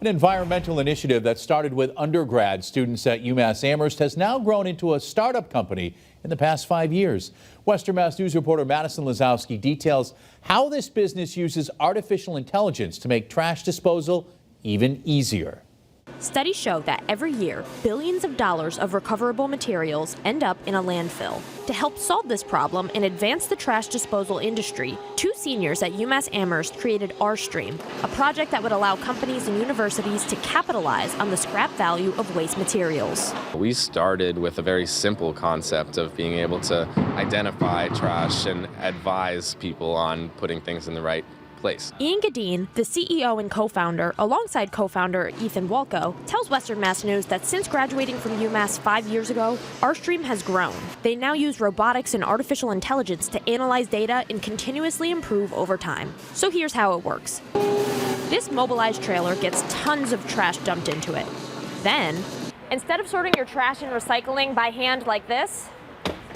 An environmental initiative that started with undergrad students at UMass Amherst has now grown into a startup company in the past 5 years. Western Mass News reporter Madison Lazowski details how this business uses artificial intelligence to make trash disposal even easier. Studies show that every year, billions of dollars of recoverable materials end up in a landfill. To help solve this problem and advance the trash disposal industry, 2 seniors at UMass Amherst created R-Stream, a project that would allow companies and universities to capitalize on the scrap value of waste materials. We started with a very simple concept of being able to identify trash and advise people on putting things in the right place. Ian Gadeen, the CEO and co-founder, alongside co-founder Ethan Walko, tells Western Mass News that since graduating from UMass 5 years ago, R-Stream has grown. They now use robotics and artificial intelligence to analyze data and continuously improve over time. So here's how it works. This mobilized trailer gets tons of trash dumped into it. Then, instead of sorting your trash and recycling by hand like this,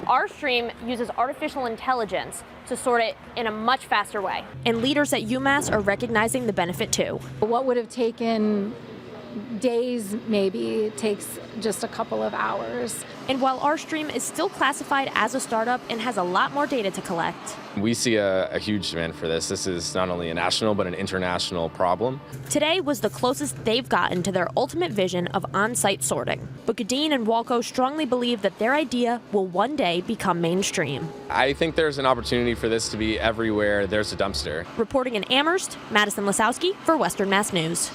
R-Stream uses artificial intelligence to sort it in a much faster way. And leaders at UMass are recognizing the benefit too. What would have taken days maybe takes just a couple of hours. And while R-Stream is still classified as a startup and has a lot more data to collect, we see a huge demand for this. This is not only a national but an international problem. Today was the closest they've gotten to their ultimate vision of on-site sorting. But Gadeen and Walko strongly believe that their idea will one day become mainstream. I think there's an opportunity for this to be everywhere there's a dumpster. Reporting in Amherst, Madison Lazowski for Western Mass News.